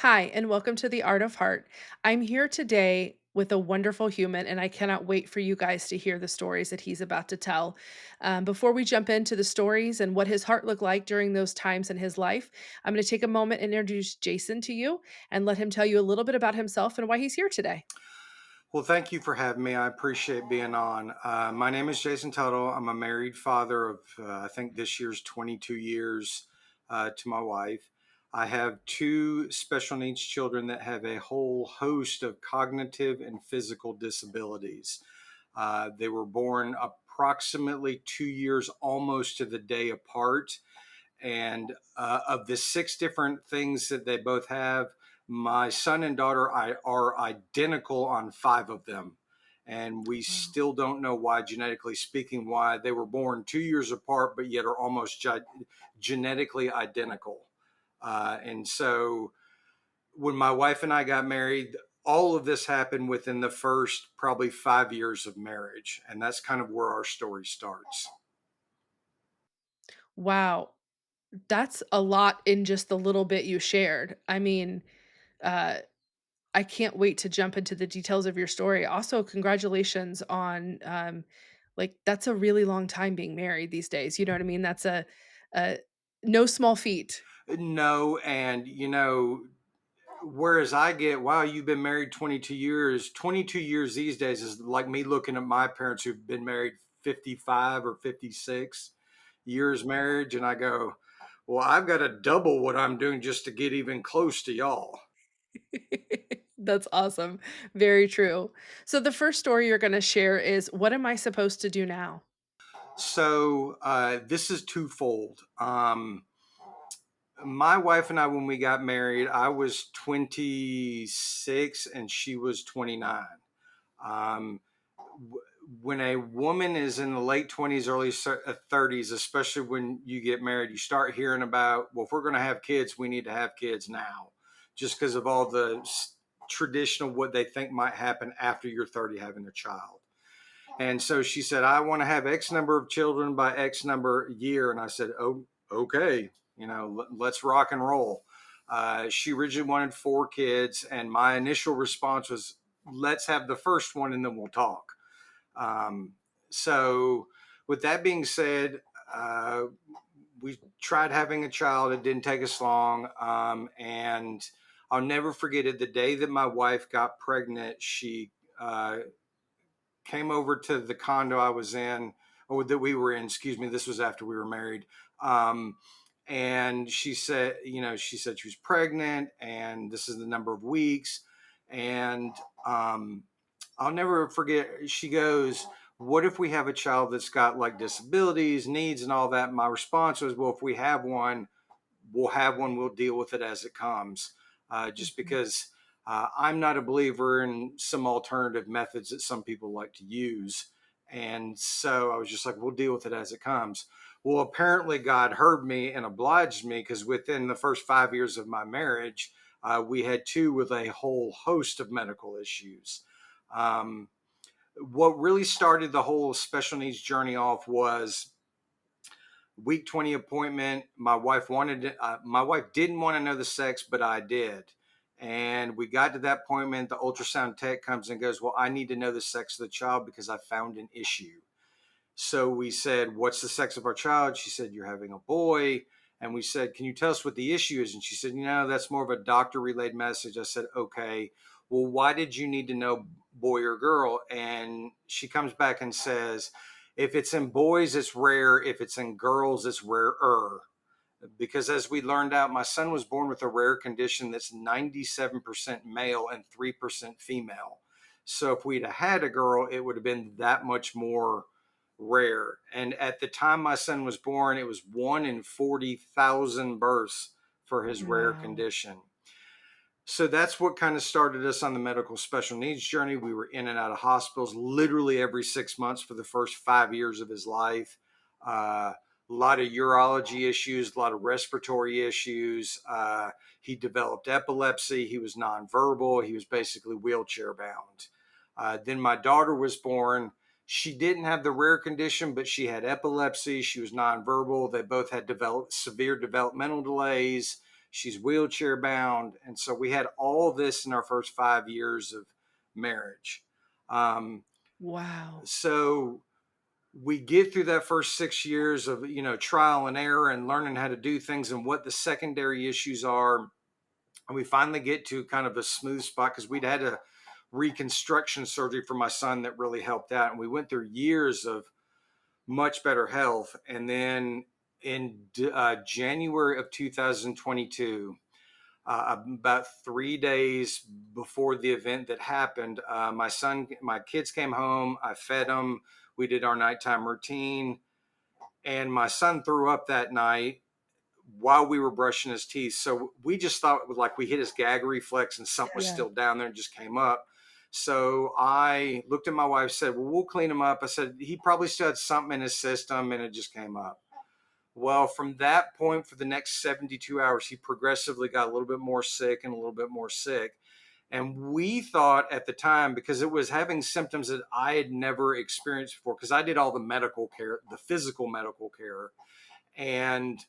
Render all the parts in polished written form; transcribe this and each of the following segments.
Hi, and welcome to the Art of Heart. I'm here today with a wonderful human, and I cannot wait for you guys to hear the stories that he's about to tell. Before we jump into the stories and what his heart looked like during those times in his life, I'm going to take a moment and introduce Jason to you and let him tell you a little bit about himself and why he's here today. Well, thank you for having me. I appreciate being on. My name is Jason Tuttle. I'm a married father of, I think this year's 22 years to my wife. I have two special needs children that have a whole host of cognitive and physical disabilities. They were born approximately 2 years almost to the day apart. And of the six different things that they both have, my son and daughter are identical on five of them. And we Wow. still don't know why, genetically speaking, why they were born 2 years apart, but yet are almost genetically identical. And so when my wife and I got married, all of this happened within the first probably 5 years of marriage. And that's kind of where our story starts. Wow, that's a lot in just the little bit you shared. Uh, I can't wait to jump into the details of your story. Also, congratulations on like that's a really long time being married these days. You know what I mean? That's a no small feat. No, and whereas I get, wow, you've been married 22 years. 22 years these days is like me looking at my parents who've been married 55 or 56 years marriage. And I go, well, I've got to double what I'm doing just to get even close to y'all. That's awesome. Very true. So the first story you're going to share is what am I supposed to do now? So this is twofold. My wife and I, when we got married, I was 26 and she was 29. Um, when a woman is in the late 20s, early 30s, especially when you get married, you start hearing about, well, if we're going to have kids, we need to have kids now, just because of all the traditional what they think might happen after you're 30 having a child. And so she said, I want to have X number of children by X number year. And I said, oh, okay, let's rock and roll. She originally wanted four kids, and my initial response was, let's have the first one and then we'll talk. Um, so, with that being said, we tried having a child. It didn't take us long. And I'll never forget it. The day that my wife got pregnant, she came over to the condo I was in, or that we were in, excuse me. This was after we were married. Um, and she said she was pregnant and this is the number of weeks. And I'll never forget, she goes, what if we have a child that's got like disabilities, needs, and all that? My response was, well, if we have one, we'll have one, we'll deal with it as it comes. Just Mhm. because I'm not a believer in some alternative methods that some people like to use. And so I was just like, we'll deal with it as it comes. Well, apparently God heard me and obliged me, because within the first 5 years of my marriage, we had two with a whole host of medical issues. Um, what really started the whole special needs journey off was week 20 appointment. My wife didn't want to know the sex, but I did. And we got to that appointment. The ultrasound tech comes and goes, well, I need to know the sex of the child because I found an issue. So we said, what's the sex of our child? She said, you're having a boy. And we said, can you tell us what the issue is? And she said, that's more of a doctor relayed message. I said, okay, well, why did you need to know boy or girl? And she comes back and says, if it's in boys, it's rare. If it's in girls, it's rarer. Because as we learned out, my son was born with a rare condition that's 97% male and 3% female. So if we'd have had a girl, it would have been that much more rare. And at the time my son was born, it was 1 in 40,000 births for his rare Wow. condition. So that's what kind of started us on the medical special needs journey. We were in and out of hospitals literally every 6 months for the first 5 years of his life. A lot of urology issues, a lot of respiratory issues. He developed epilepsy. He was nonverbal. He was basically wheelchair bound. Then my daughter was born. She didn't have the rare condition, but she had epilepsy. She was nonverbal. They both had severe developmental delays. She's wheelchair bound. And so we had all this in our first 5 years of marriage. Um, Wow. so we get through that first 6 years of, trial and error and learning how to do things and what the secondary issues are. And we finally get to kind of a smooth spot because we'd had a reconstruction surgery for my son that really helped out. And we went through years of much better health. And then in January of 2022, about 3 days before the event that happened, my kids came home. I fed them. We did our nighttime routine. And my son threw up that night while we were brushing his teeth. So we just thought it was like we hit his gag reflex and something was Yeah. still down there and just came up. So I looked at my wife, said, "Well, we'll clean him up." I said, "He probably still had something in his system," and it just came up. Well, from that point, for the next 72 hours, he progressively got a little bit more sick and a little bit more sick. And we thought at the time, because it was having symptoms that I had never experienced before, because I did all the medical care, the physical medical care. And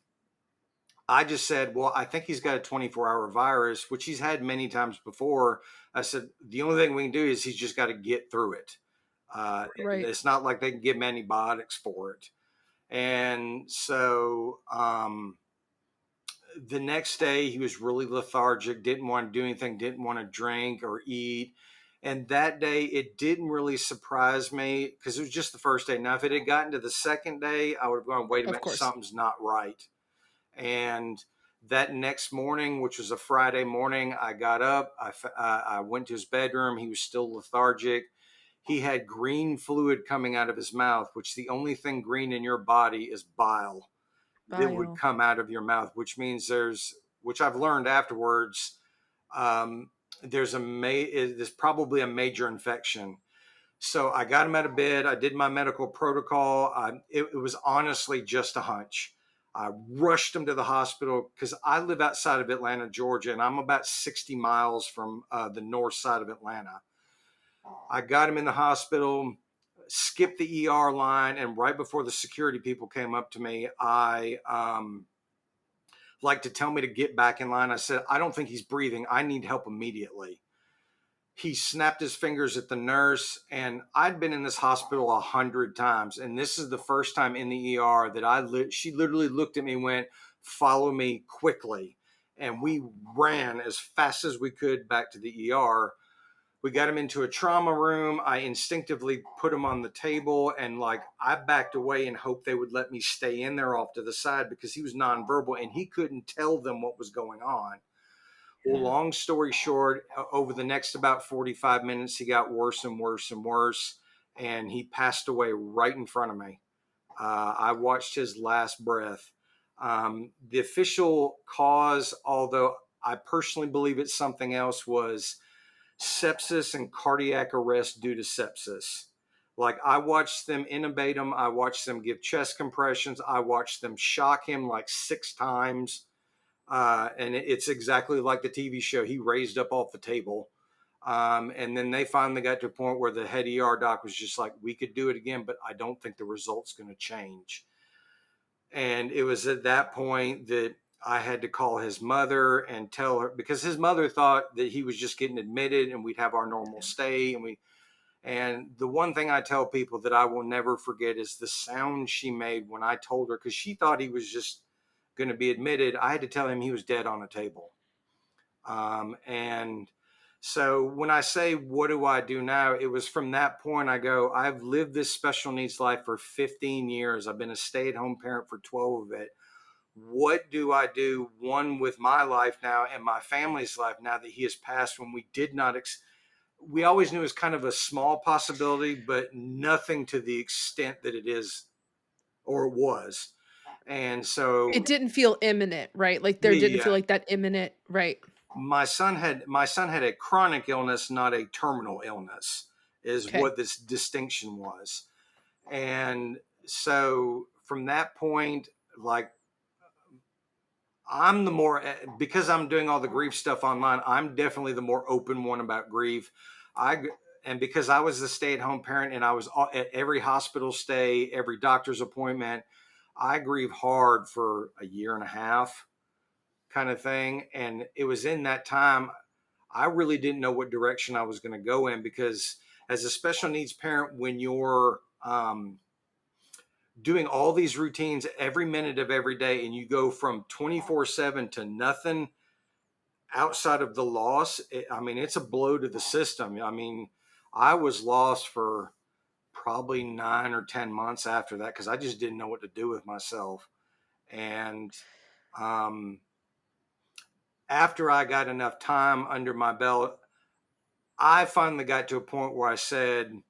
I just said, well, I think he's got a 24-hour virus, which he's had many times before. I said, the only thing we can do is he's just got to get through it. Right. It's not like they can give him antibiotics for it. And so the next day, he was really lethargic, didn't want to do anything, didn't want to drink or eat. And that day, it didn't really surprise me because it was just the first day. Now, if it had gotten to the second day, I would have gone, wait a Of minute, course. something's not right. And that next morning, which was a Friday morning, I got up. I went to his bedroom. He was still lethargic. He had green fluid coming out of his mouth, which the only thing green in your body is bile that would Bile. come out of your mouth, which means which I've learned afterwards, um, there's probably a major infection. So I got him out of bed. I did my medical protocol. It was honestly just a hunch. I rushed him to the hospital because I live outside of Atlanta, Georgia, and I'm about 60 miles from the north side of Atlanta. I got him in the hospital, skipped the ER line, and right before the security people came up to me, I like to tell me to get back in line. I said, I don't think he's breathing. I need help immediately. He snapped his fingers at the nurse, and I'd been in this hospital 100 times, and this is the first time in the ER that she literally looked at me and went, follow me quickly. And we ran as fast as we could back to the ER. We got him into a trauma room. I instinctively put him on the table, and like I backed away and hoped they would let me stay in there off to the side because he was nonverbal and he couldn't tell them what was going on. Well, Yeah. long story short, over the next about 45 minutes, he got worse and worse and worse, and he passed away right in front of me. I watched his last breath. The official cause, although I personally believe it's something else, was sepsis and cardiac arrest due to sepsis. Like I watched them intubate him, I watched them give chest compressions, I watched them shock him like 6 times. And it's exactly like the TV show. He raised up off the table. And then they finally got to a point where the head ER doc was just like, we could do it again, but I don't think the result's going to change. And it was at that point that I had to call his mother and tell her because his mother thought that he was just getting admitted and we'd have our normal stay. And the one thing I tell people that I will never forget is the sound she made when I told her, because she thought he was just going to be admitted. I had to tell him he was dead on a table. And so when I say, what do I do now? It was from that point I go, I've lived this special needs life for 15 years. I've been a stay at home parent for 12 of it. What do I do? One, with my life now and my family's life now that he has passed, when we did not, we always knew it was kind of a small possibility, but nothing to the extent that it is or it was. And so, It didn't feel imminent, right? Like, there didn't yeah, feel like that imminent. Right. my son had a chronic illness, not a terminal illness, is Okay. what this distinction was. And so from that point, like I'm the more because I'm doing all the grief stuff online. I'm definitely the more open one about grief. I and because I was the stay-at-home parent and I was at every hospital stay, every doctor's appointment, I grieve hard for a year and a half kind of thing. And it was in that time I really didn't know what direction I was going to go in, because as a special needs parent, when you're doing all these routines every minute of every day and you go from 24/7 to nothing outside of the loss, I mean, it's a blow to the system. I mean, I was lost for probably 9 or 10 months after that because I just didn't know what to do with myself. And um, after I got enough time under my belt, I finally got to a point where I said,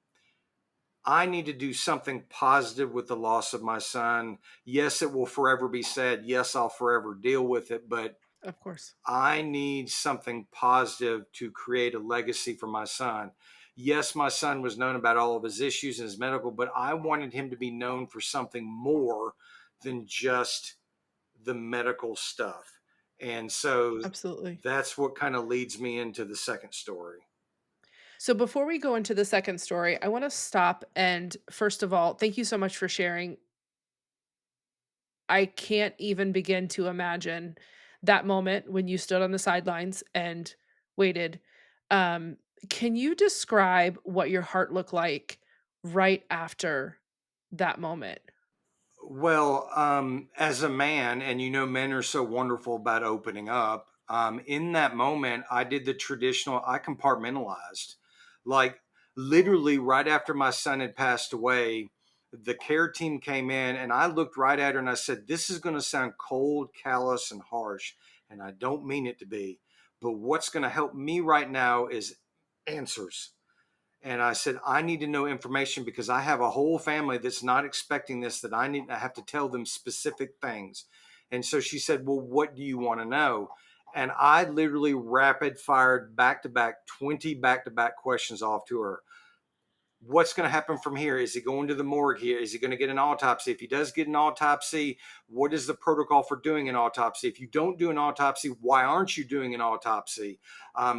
I need to do something positive with the loss of my son. Yes, it will forever be sad. Yes, I'll forever deal with it, but Of course. I need something positive to create a legacy for my son. Yes, my son was known about all of his issues and his medical, but I wanted him to be known for something more than just the medical stuff. And so Absolutely. that's what kind of leads me into the second story. So before we go into the second story, I want to stop and first of all, thank you so much for sharing. I can't even begin to imagine that moment when you stood on the sidelines and waited. Um, can you describe what your heart looked like right after that moment? Well, as a man, and men are so wonderful about opening up. In that moment, I did the traditional, I compartmentalized. Like, literally, right after my son had passed away, the care team came in, and I looked right at her and I said, this is going to sound cold, callous, and harsh. And I don't mean it to be. But what's going to help me right now is answers. And I said, I need to know information because I have a whole family that's not expecting this, that I have to tell them specific things. And so she said, well, what do you want to know? And I literally rapid fired back to back 20 back to back questions off to her. What's going to happen from here? Is he going to the morgue here? Is he going to get an autopsy? If he does get an autopsy, what is the protocol for doing an autopsy? If you don't do an autopsy, why aren't you doing an autopsy?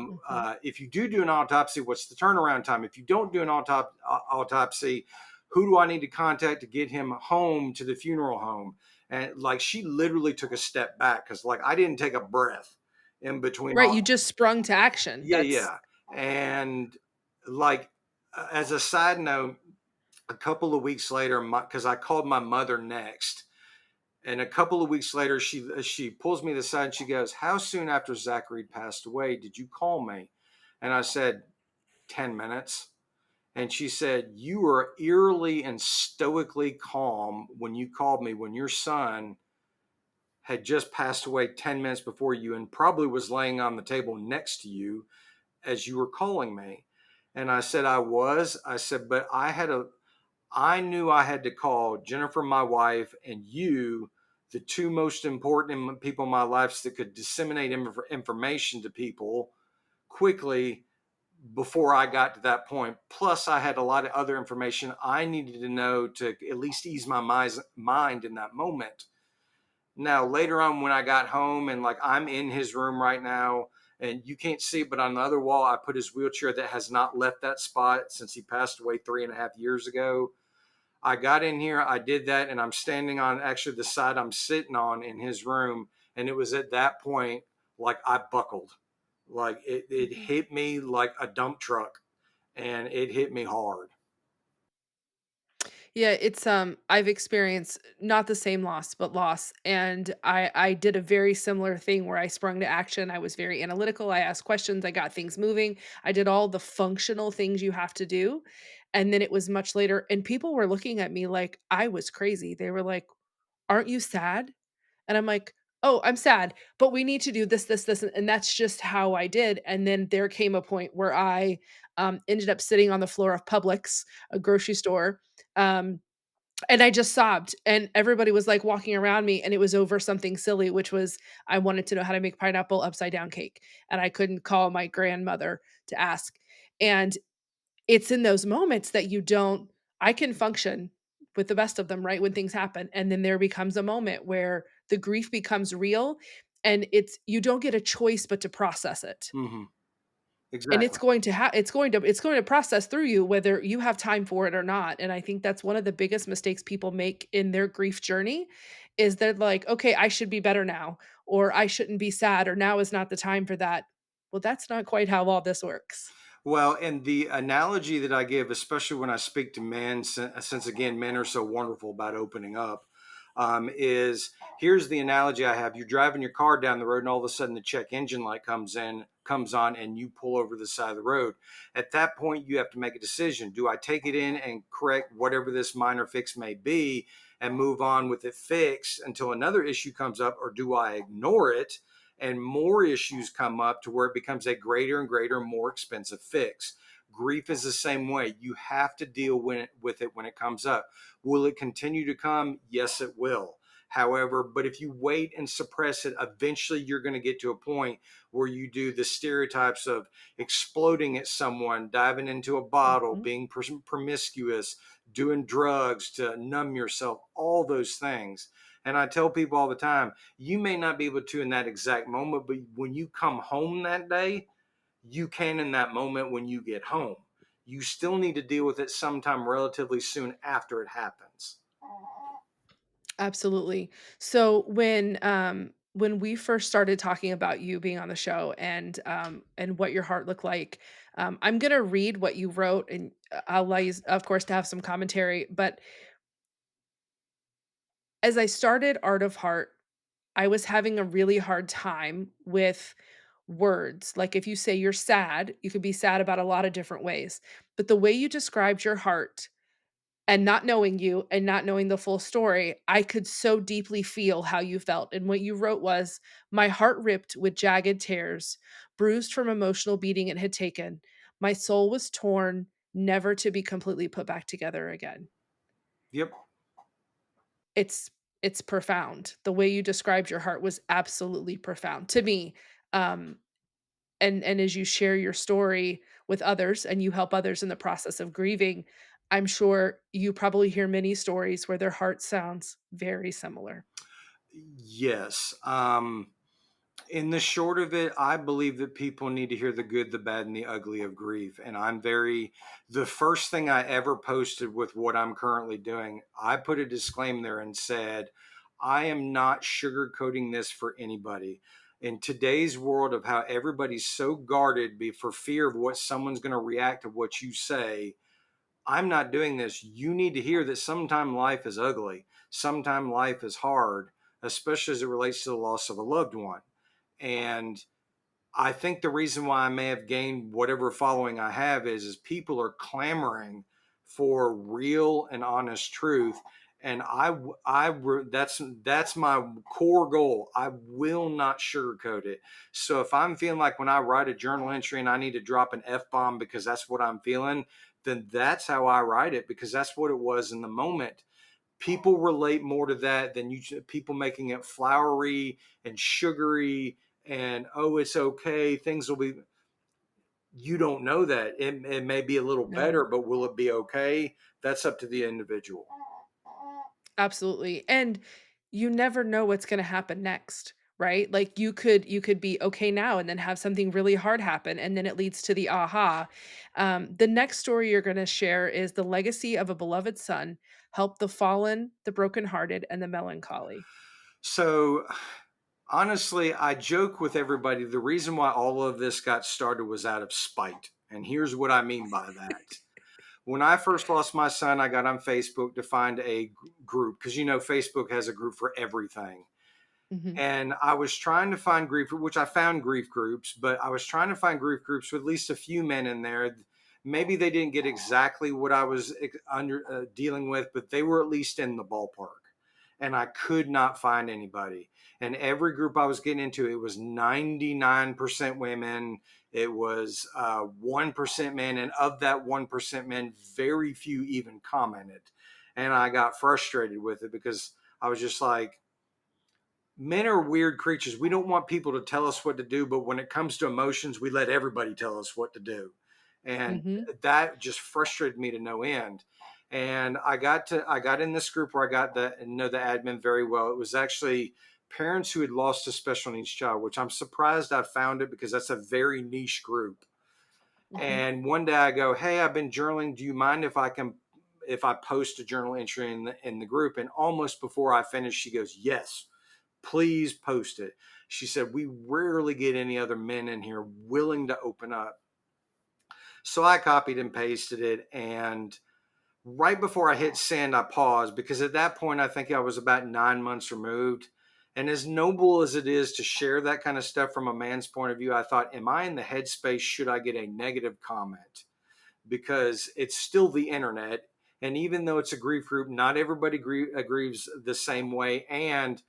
Mhm. If you do an autopsy, what's the turnaround time? If you don't do an autopsy, who do I need to contact to get him home to the funeral home? And like, she literally took a step back because like I didn't take a breath in between Right, all. you just sprung to action. Yeah, That's yeah. And like, as a side note, a couple of weeks later, because I called my mother next, and a couple of weeks later, she pulls me to the side and she goes, "How soon after Zachary passed away did you call me?" And I said, 10 minutes. And she said, "You were eerily and stoically calm when you called me when your son had just passed away 10 minutes before you and probably was laying on the table next to you as you were calling me." And I said, "I was." I said, "But I knew I had to call Jennifer, my wife, and you, the two most important people in my life that could disseminate information to people quickly before I got to that point. Plus, I had a lot of other information I needed to know to at least ease my mind in that moment." Now, later on, when I got home and like I'm in his room right now, and you can't see it, but on the other wall, I put his wheelchair that has not left that spot since he passed away 3.5 years ago. I got in here, I did that, and I'm standing on actually the side I'm sitting on in his room. And it was at that point, like I buckled. Like it Mhm. hit me like a dump truck, and it hit me hard. Yeah, it's I've experienced not the same loss, but loss. And I did a very similar thing where I sprung to action. I was very analytical. I asked questions, I got things moving. I did all the functional things you have to do. And then it was much later and people were looking at me like I was crazy. They were like, "Aren't you sad?" And I'm like, "Oh, I'm sad, but we need to do this, this, this." And that's just how I did. And then there came a point where I ended up sitting on the floor of Publix, a grocery store. Um, and I just sobbed, and everybody was, like, walking around me, and it was over something silly, which was I wanted to know how to make pineapple upside down cake, and I couldn't call my grandmother to ask. And it's in those moments that you don't I can function with the best of them, right, when things happen, and then there becomes a moment where the grief becomes real, and you don't get a choice but to process it. Mm-hmm. And it's Exactly. going to it's going to process through you whether you have time for it or not, and I think that's one of the biggest mistakes people make in their grief journey is they're like, "Okay, I should be better now," or "I shouldn't be sad," or "Now is not the time for that." Well, that's not quite how all this works. Well, and the analogy that I give, especially when I speak to men, since again, men are so wonderful about opening up, is here's the analogy I have. You're driving your car down the road, and all of a sudden the check engine light comes on, and you pull over the side of the road. At that point, you have to make a decision. Do I take it in and correct whatever this minor fix may be and move on with it fixed until another issue comes up, or do I ignore it and more issues come up to where it becomes a greater and greater, more expensive fix? Grief is the same way. You have to deal with it when it comes up. Will it continue to come? Yes, it will. However, but if you wait and suppress it, eventually you're going to get to a point where you do the stereotypes of exploding at someone, diving into a bottle, Mhm. being promiscuous, doing drugs to numb yourself, all those things. And I tell people all the time, you may not be able to in that exact moment, but when you come home that day, you can in that moment when you get home. You still need to deal with it sometime relatively soon after it happens. Absolutely. So when we first started talking about you being on the show and what your heart looked like, I'm gonna read what you wrote, and I'll allow you, of course, to have some commentary. But as I started Art of Heart, I was having a really hard time with words. Like if you say you're sad, you could be sad about a lot of different ways. But the way you described your heart and not knowing you and not knowing the full story, I could so deeply feel how you felt. And what you wrote was, "My heart ripped with jagged tears, bruised from emotional beating it had taken. My soul was torn, never to be completely put back together again." Yep. It's it's profound. The way you described your heart was absolutely profound to me. Um, and as you share your story with others and you help others in the process of grieving, I'm sure you probably hear many stories where their heart sounds very similar. Yes. In the short of it, I believe that people need to hear the good, the bad, and the ugly of grief. And the first thing I ever posted with what I'm currently doing, I put a disclaimer there and said, I am not sugarcoating this for anybody. In today's world of how everybody's so guarded for fear of what someone's going to react to what you say, I'm not doing this. You need to hear that sometimes life is ugly. Sometimes life is hard, especially as it relates to the loss of a loved one. And I think the reason why I may have gained whatever following I have is people are clamoring for real and honest truth. And that's my core goal. I will not sugarcoat it. So if I'm feeling like when I write a journal entry and I need to drop an F bomb because that's what I'm feeling, then that's how I write it because that's what it was in the moment. People relate more to that than people making it flowery and sugary and oh, it's okay, things will be. You don't know that it may be a little better, No. but will it be okay? That's up to the individual. Absolutely. And you never know what's going to happen next, right? Like you could be okay now and then have something really hard happen and then it leads to the aha. The next story you're going to share is the legacy of a beloved son help the fallen, the brokenhearted, and the melancholy. So honestly, I joke with everybody. The reason why all of this got started was out of spite. And here's what I mean by that. When I first lost my son, I got on Facebook to find a group because Facebook has a group for everything. Mhm. And I was trying to find grief, which I found grief groups, but I was trying to find grief groups with at least a few men in there. Maybe they didn't get exactly what I was dealing with, but they were at least in the ballpark. And I could not find anybody. And every group I was getting into, it was 99% women. It was 1% men. And of that 1% men, very few even commented. And I got frustrated with it because I was just like, men are weird creatures. We don't want people to tell us what to do, but when it comes to emotions, we let everybody tell us what to do. And Mhm. that just frustrated me to no end. And I got in this group where I got the know the admin very well. It was actually parents who had lost a special needs child, which I'm surprised I found it because that's a very niche group. Mhm. And one day I go, "Hey, I've been journaling. Do you mind if I can if I post a journal entry in the group. And almost before I finished, she goes, "Yes, please post it." She said, "We rarely get any other men in here willing to open up." So I copied and pasted it. And right before I hit send, I paused because at that point, I think I was about 9 months removed. And as noble as it is to share that kind of stuff from a man's point of view, I thought, am I in the headspace? Should I get a negative comment? Because it's still the internet. And even though it's a grief group, not everybody agrees the same way. And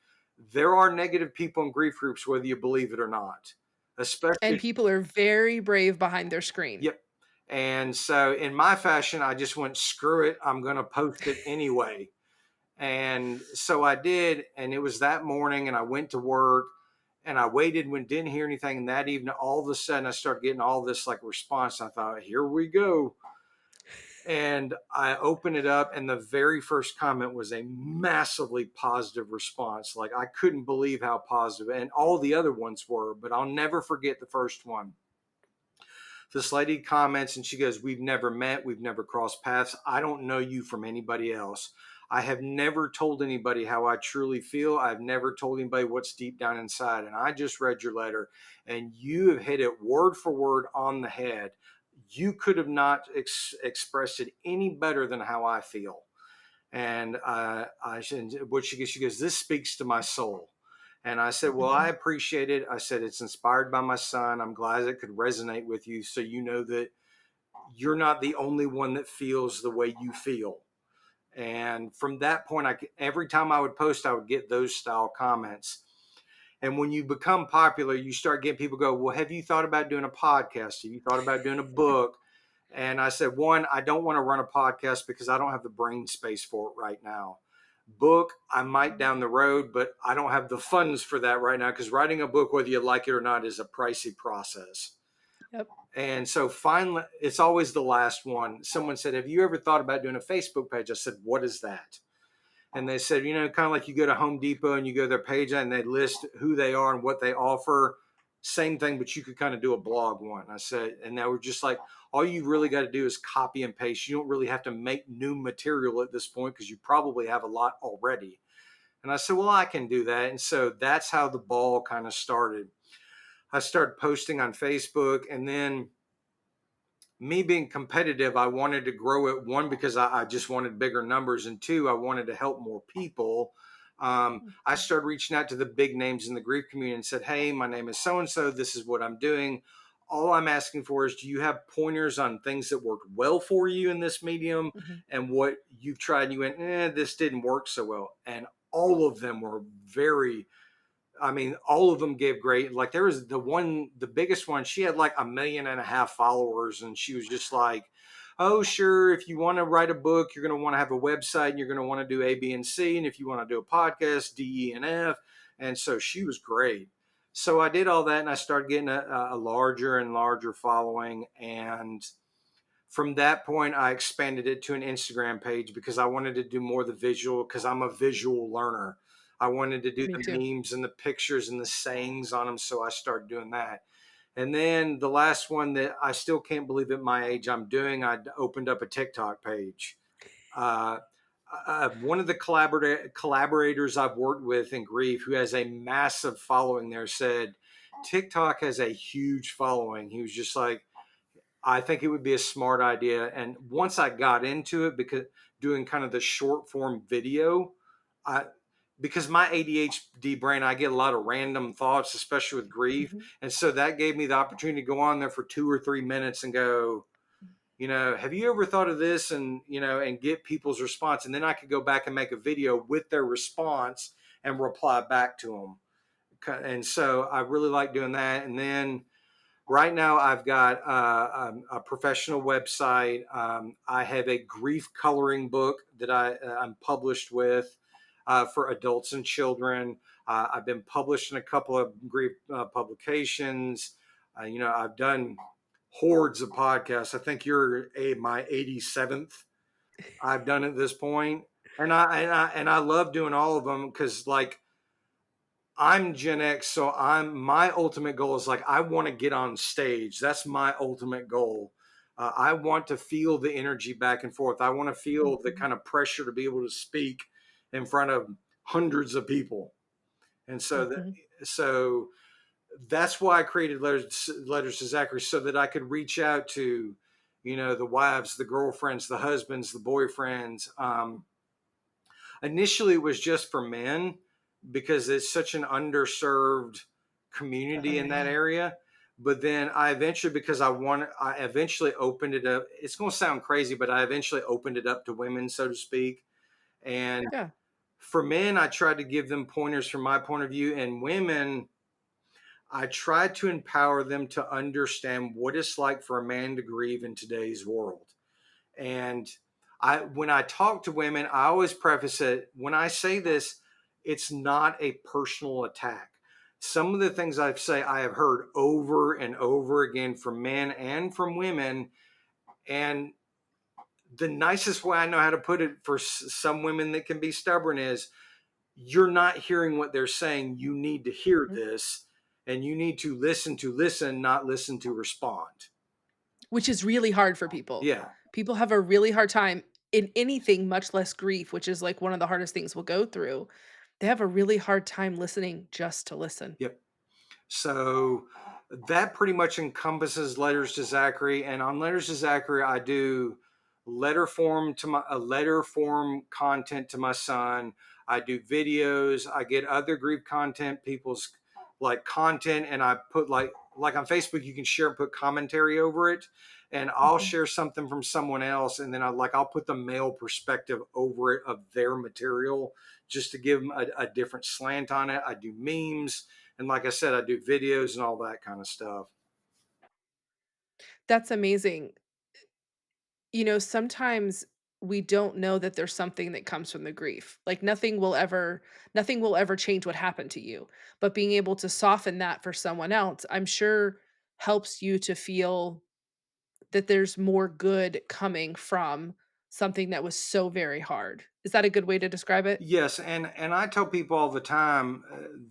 there are negative people in grief groups, whether you believe it or not, And especially. people are very brave behind their screen. Yep. And so, in my fashion, I just went, screw it. I'm going to post it anyway. And so I did. And it was that morning, and I went to work and I waited when didn't hear anything. And that evening, all of a sudden, I started getting all this like response. I thought, here we go. And I opened it up, and the very first comment was a massively positive response. Like, I couldn't believe how positive, and all the other ones were, but I'll never forget the first one. This lady comments and she goes, "We've never met. We've never crossed paths. I don't know you from anybody else. I have never told anybody how I truly feel. I've never told anybody what's deep down inside. And I just read your letter, and you have hit it word for word on the head. You could have not expressed it any better than how I feel." And what she goes, "This speaks to my soul." And I said, "Well, I Mhm. appreciate it." I said, "It's inspired by my son. I'm glad it could resonate with you. So you know that you're not the only one that feels the way you feel." And from that point, every time I would post, I would get those style comments. And when you become popular, you start getting people go, "Well, have you thought about doing a podcast? Have you thought about doing a book?" And I said, one, I don't want to run a podcast because I don't have the brain space for it right now. Book, I might down the road, but I don't have the funds for that right now because writing a book, whether you like it or not, is a pricey process. Yep. And so finally, it's always the last one. Someone said, "Have you ever thought about doing a Facebook page?" I said, "What is that?" And they said, kind of like you go to Home Depot and you go to their page and they list who they are and what they offer. Same thing, but you could kind of do a blog one. I said, and they were just like, all you really got to do is copy and paste. You don't really have to make new material at this point because you probably have a lot already. And I said, well, I can do that. And so that's how the ball kind of started. I started posting on Facebook, and then me being competitive, I wanted to grow it. One, because I just wanted bigger numbers, and two, I wanted to help more people. I started reaching out to the big names in the grief community and said, "Hey, my name is so and so. This is what I'm doing. All I'm asking for is, do you have pointers on things that worked well for you in this medium, Mhm. and what you've tried and you went, this didn't work so well?" And all of them were very, I mean, all of them gave great. Like, there was the biggest one, she had like 1.5 million followers, and she was just like, "Oh, sure, if you want to write a book, you're going to want to have a website, and you're going to want to do A, B, and C. And if you want to do a podcast, D, E, and F." And so she was great. So I did all that, and I started getting a larger and larger following. And from that point, I expanded it to an Instagram page because I wanted to do more of the visual, because I'm a visual learner. I wanted to do Me the too. memes and the pictures and the sayings on them. So I started doing that. And then the last one that I still can't believe at my age I'm doing, I opened up a TikTok page. Uh, One of the collaborators I've worked with in grief, who has a massive following there, said TikTok has a huge following. He was just like, I think it would be a smart idea. And once I got into it, because doing kind of the short form video, I because my ADHD brain, I get a lot of random thoughts, especially with grief. Mhm. And so that gave me the opportunity to go on there for 2 or 3 minutes and go, have you ever thought of this? And, and get people's response. And then I could go back and make a video with their response and reply back to them. And so I really like doing that. And then right now, I've got a professional website. I have a grief coloring book that I'm published with for adults and children. I've been published in a couple of grief publications. I've done hordes of podcasts. I think you're my 87th I've done at this point, and I love doing all of them because, like, I'm Gen X, so my ultimate goal is, like, I want to get on stage. That's my ultimate goal. I want to feel the energy back and forth. I want to feel the Mhm, kind of pressure to be able to speak in front of hundreds of people. And mhm. so that's why I created letters to Zachary, so that I could reach out to, the wives, the girlfriends, the husbands, the boyfriends. Initially, it was just for men because it's such an underserved community Oh, in that yeah. area. But then I eventually, because I eventually opened it up. It's going to sound crazy, but I eventually opened it up to women, so to speak. And Yeah. for men, I tried to give them pointers from my point of view, and women, I tried to empower them to understand what it's like for a man to grieve in today's world. And when I talk to women, I always preface it when I say this, it's not a personal attack. Some of the things I say I have heard over and over again from men and from women. And the nicest way I know how to put it for some women that can be stubborn is, you're not hearing what they're saying. You need to hear Mhm. this, and you need to listen, not listen to respond. Which is really hard for people. Yeah. People have a really hard time in anything, much less grief, which is, like, one of the hardest things we'll go through. They have a really hard time listening just to listen. Yep. So that pretty much encompasses letters to Zachary. And on letters to Zachary, I do letter form content to my son. I do videos. I get other grief content, people's like content, and I put like on Facebook, you can share and put commentary over it. And I'll Mhm. share something from someone else, and then I'll put the male perspective over it of their material just to give them a different slant on it. I do memes, and like I said, I do videos and all that kind of stuff. That's amazing. Sometimes we don't know that there's something that comes from the grief. Like, nothing will ever change what happened to you, but being able to soften that for someone else, I'm sure helps you to feel that there's more good coming from something that was so very hard. Is that a good way to describe it? Yes, and I tell people all the time,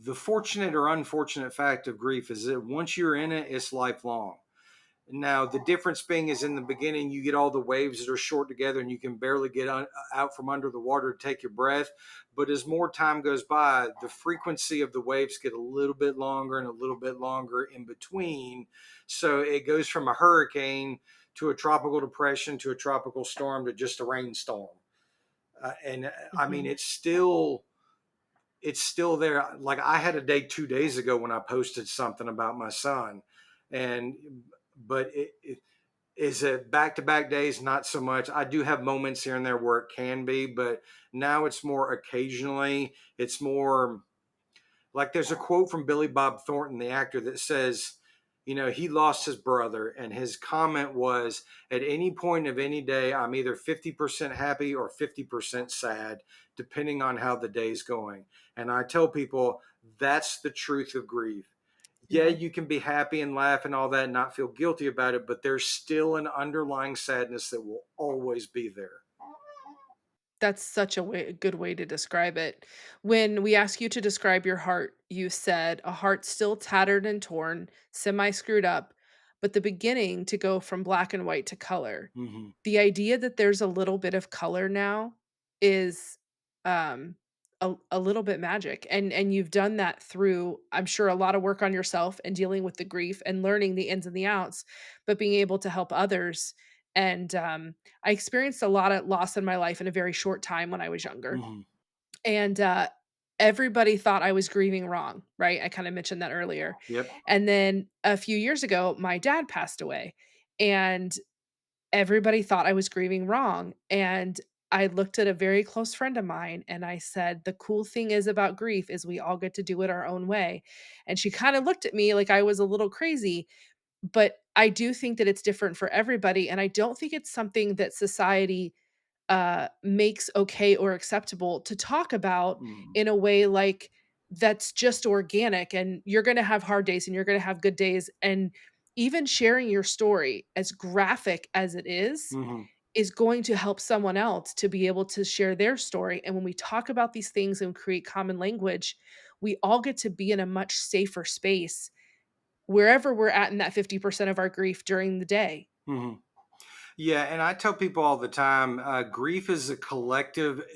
the fortunate or unfortunate fact of grief is that once you're in it, it's lifelong. Now, the difference being is in the beginning, you get all the waves that are short together and you can barely get out from under the water to take your breath. But as more time goes by, the frequency of the waves get a little bit longer and a little bit longer in between. So it goes from a hurricane to a tropical depression to a tropical storm to just a rainstorm. And I mean, Mhm. it's still there. Like I had a day 2 days ago when I posted something about my son, and but it is it back to back days, not so much. I do have moments here and there where it can be, but now it's more occasionally. It's more like there's a quote from Billy Bob Thornton, the actor, that says, he lost his brother, and his comment was, at any point of any day, I'm either 50% happy or 50% sad, depending on how the day's going. And I tell people that's the truth of grief. Yeah, Yeah. you can be happy and laugh and all that and not feel guilty about it, but there's still an underlying sadness that will always be there. That's such a good way to describe it. When we ask you to describe your heart, you said a heart still tattered and torn, semi screwed up, but the beginning to go from black and white to color. Hmm. The idea that there's a little bit of color now is um a little bit magic. And you've done that through, I'm sure, a lot of work on yourself and dealing with the grief and learning the ins and the outs, but being able to help others. And I experienced a lot of loss in my life in a very short time when I was younger. Hmm. And everybody thought I was grieving wrong, right? I kind of mentioned that earlier. Yep. And then a few years ago, my dad passed away. And everybody thought I was grieving wrong, and I looked at a very close friend of mine and I said, "The cool thing is about grief is we all get to do it our own way." And she kinda looked at me like I was a little crazy, but I do think that it's different for everybody, and I don't think it's something that society, makes okay or acceptable to talk about Hmm. in a way like that's just organic, and you're gonna have hard days and you're gonna have good days, and even sharing your story, as graphic as it Hmm. is going to help someone else to be able to share their story, and when we talk about these things and create common language, we all get to be in a much safer space wherever we're at in that 50% of our grief during the day. Hmm. Yeah, and I tell people all the time, grief is a collective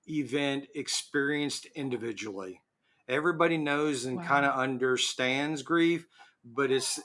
event experienced individually. Everybody knows and kind Wow. of understands grief, but it's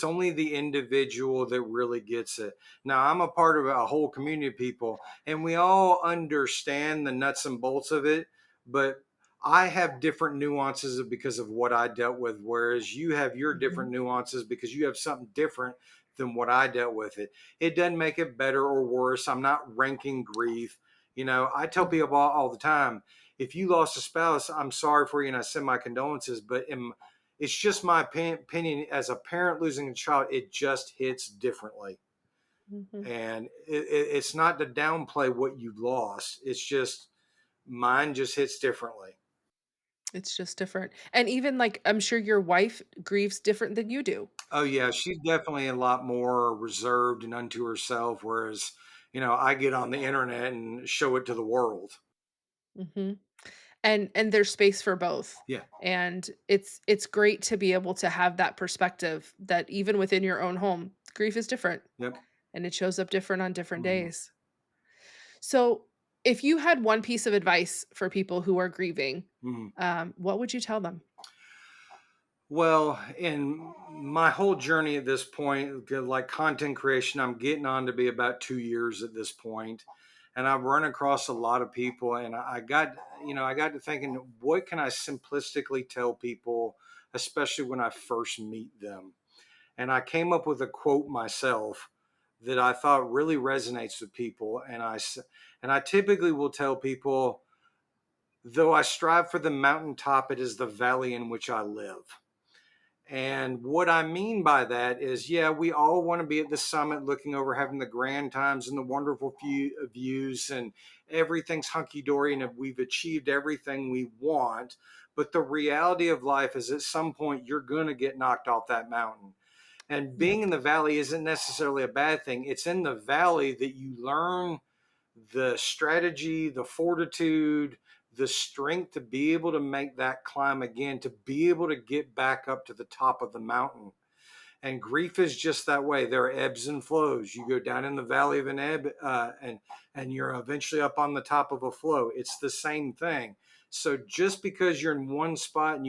only the individual that really gets it. Now, I'm a part of a whole community of people, and we all understand the nuts and bolts of it, but I have different nuances because of what I dealt with, whereas you have your different Mhm, nuances because you have something different than what I dealt with. It doesn't make it better or worse. I'm not ranking grief. I tell mhm, people all the time, if you lost a spouse, I'm sorry for you and I send my condolences. But it's just my opinion as a parent losing a child, it just hits differently. mhm. And it's not to downplay what you lost. It's just mine just hits differently. It's just different. And even, like, I'm sure your wife grieves different than you do. Oh yeah, she's definitely a lot more reserved and unto herself, whereas I get on the internet and show it to the world. Mhm. And there's space for both. Yeah. And it's great to be able to have that perspective that even within your own home, grief is different, Yep. and it shows up different on different Mhm. days. So, if you had one piece of advice for people who are grieving, Mhm. what would you tell them? Well, in my whole journey at this point, like content creation, I'm getting on to be about 2 years at this point, and I've run across a lot of people, and I got to thinking, what can I simplistically tell people, especially when I first meet them? And I came up with a quote myself that I thought really resonates with people, and I typically will tell people, though I strive for the mountaintop, it is the valley in which I live. And what I mean by that is, yeah, we all want to be at the summit looking over, having the grand times and the wonderful views, and everything's hunky dory, and we've achieved everything we want. But the reality of life is at some point you're going to get knocked off that mountain. And being Yep. in the valley isn't necessarily a bad thing. It's in the valley that you learn the strategy, the fortitude, the strength to be able to make that climb again, to be able to get back up to the top of the mountain. And grief is just that way. There are ebbs and flows. You go down in the valley of an ebb, and you're eventually up on the top of a flow. It's the same thing. So just because you're in one spot and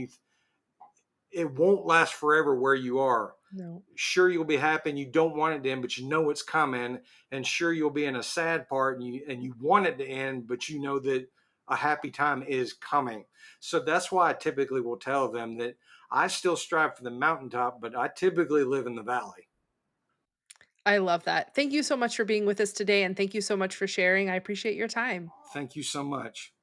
it won't last forever where you are. No. Sure, you'll be happy and you don't want it to end, but you know it's coming. And sure, you'll be in a sad part and you want it to end, but you know that a happy time is coming. So that's why I typically will tell them that I still strive for the mountaintop, but I typically live in the valley. I love that. Thank you so much for being with us today, and thank you so much for sharing. I appreciate your time. Thank you so much.